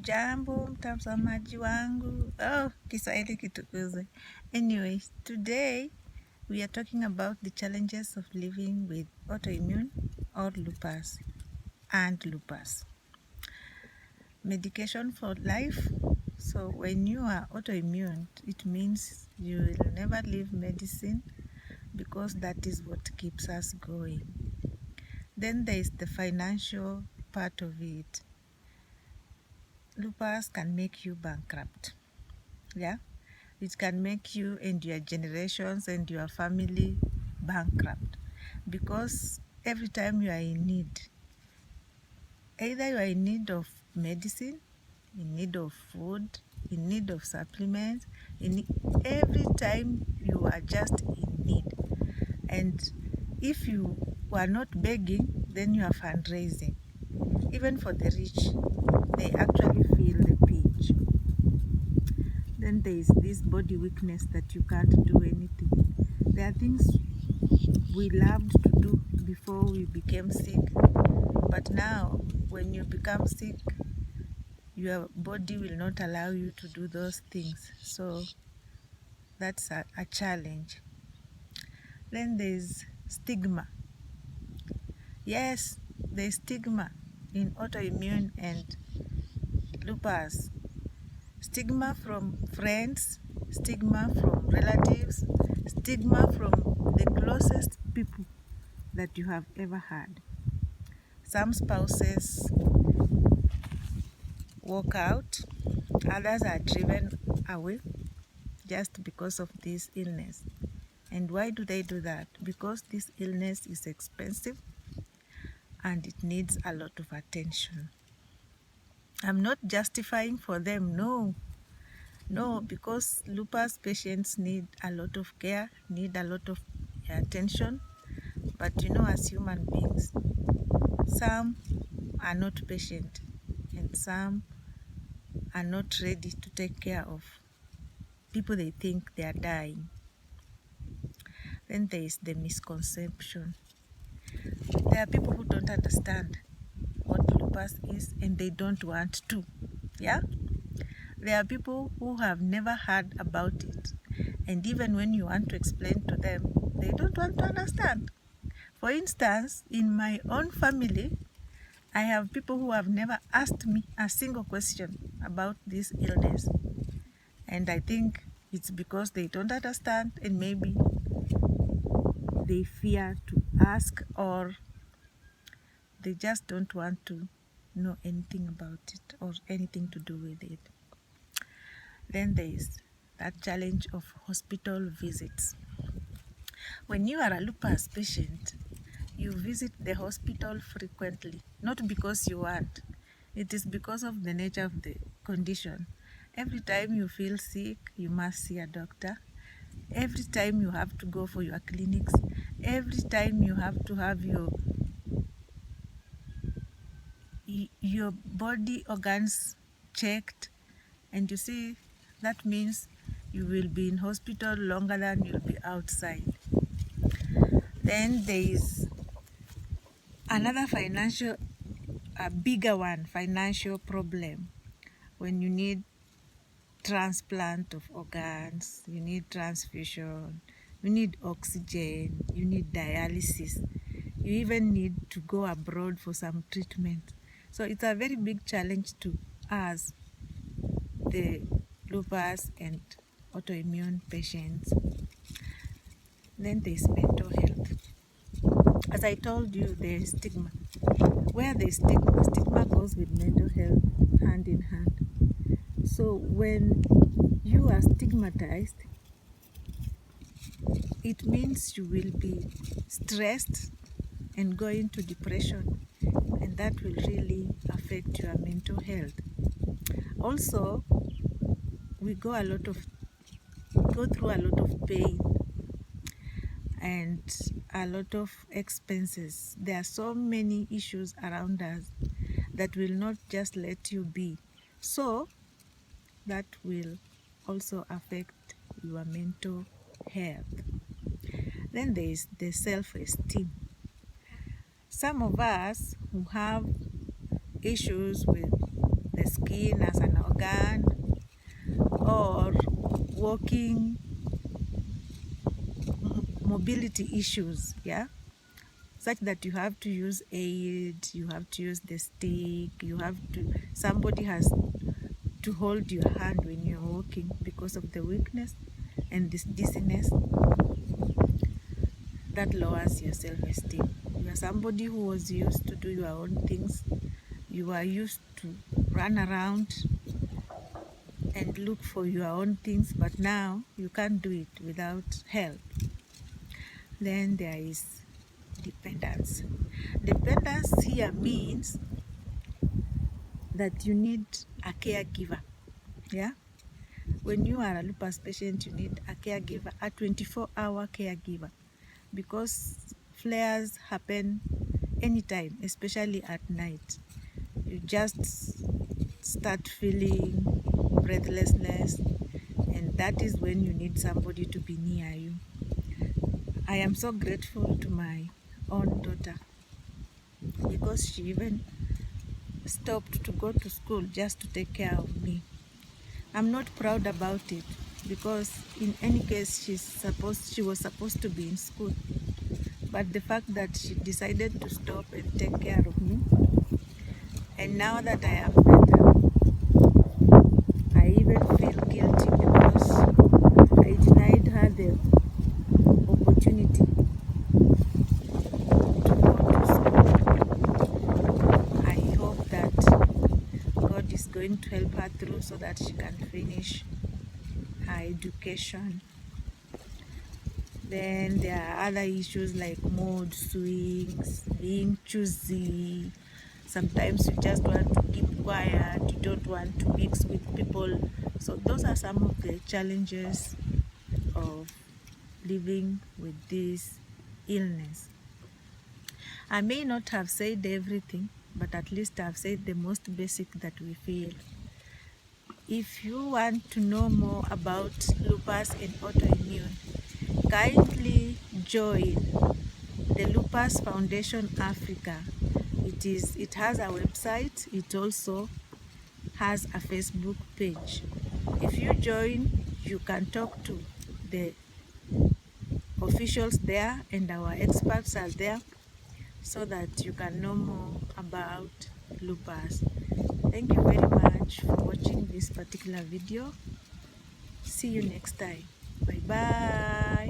Hujambo mtazamaji wangu. Kiswahili kitukuzwe. Anyway, today we are talking about the challenges of living with autoimmune or lupus and lupus. Medication for life. So when you are autoimmune, it means you will never leave medicine because that is what keeps us going. Then there is the financial part of it. Lupus can make you bankrupt. Yeah, it can make you and your generations and your family bankrupt because every time you are in need, either you are in need of medicine, in need of food, in need of supplements, every time you are just in need. And if you are not begging, then you are fundraising. Even for the rich, they actually feel the pinch. Then there is this body weakness that you can't do anything. There are things we loved to do before we became sick, but now when you become sick, your body will not allow you to do those things. So that's a challenge. Then there's stigma. Yes, there's stigma in autoimmune and lupus. Stigma from friends, stigma from relatives, stigma from the closest people that you have ever had. Some spouses walk out, others are driven away just because of this illness. And why do they do that? Because this illness is expensive and it needs a lot of attention. I'm not justifying for them, no, because lupus patients need a lot of care, need a lot of attention. But as human beings, some are not patient and some are not ready to take care of people they think they are dying. Then there is the misconception. There are people who don't understand what lupus is and they don't want to. Yeah? There are people who have never heard about it, and even when you want to explain to them, they don't want to understand. For instance, in my own family, I have people who have never asked me a single question about this illness. And I think it's because they don't understand and maybe they fear to ask, or they just don't want to know anything about it or anything to do with it. Then there is that challenge of hospital visits. When you are a lupus patient, you visit the hospital frequently, not because you want. It is because of the nature of the condition. Every time you feel sick, you must see a doctor. Every time you have to go for your clinics. Every time you have to have your body organs checked. And you see, that means you will be in hospital longer than you'll be outside. Then there is another a bigger one, financial problem. When you need transplant of organs, you need transfusion, you need oxygen, you need dialysis, you even need to go abroad for some treatment. So it's a very big challenge to us, the lupus and autoimmune patients. Then there's mental health. As I told you, there is stigma. Where there is stigma goes with mental health hand in hand. So when you are stigmatized, it means you will be stressed and go into depression, and that will really affect your mental health. Also, we go through a lot of pain and a lot of expenses. There are so many issues around us that will not just let you be. So that will also affect your mental health. Then there is the self-esteem. Some of us who have issues with the skin as an organ, or walking mobility issues, yeah, such that you have to use aid, you have to use the stick, somebody has to hold your hand when you're walking because of the weakness and this dizziness. That lowers your self-esteem. You are somebody who was used to do your own things. You are used to run around and look for your own things, but now you can't do it without help. Then there is dependence. Dependence here means that you need a caregiver. Yeah, when you are a lupus patient, you need a caregiver, a 24-hour caregiver, because flares happen anytime, especially at night. You just start feeling breathlessness, and that is when you need somebody to be near you. I am so grateful to my own daughter, because she even stopped to go to school just to take care of me. I'm not proud about it, because in any case she was supposed to be in school, but the fact that she decided to stop and take care of me, and now that I am better, I even feel guilty because I denied her the opportunity to go to school. I hope that God is going to help her through so that she can finish her education. Then there are other issues like mood swings, being choosy. Sometimes you just want to keep quiet, you don't want to mix with people. So those are some of the challenges of living with this illness. I may not have said everything, but at least I've said the most basic that we feel. If you want to know more about lupus and autoimmune, kindly join the Lupus Foundation Africa. It has a website. It also has a Facebook page. If you join, you can talk to the officials there, and our experts are there, so that you can know more about lupus. Thank you very much for watching this particular video. See you next time. Bye bye.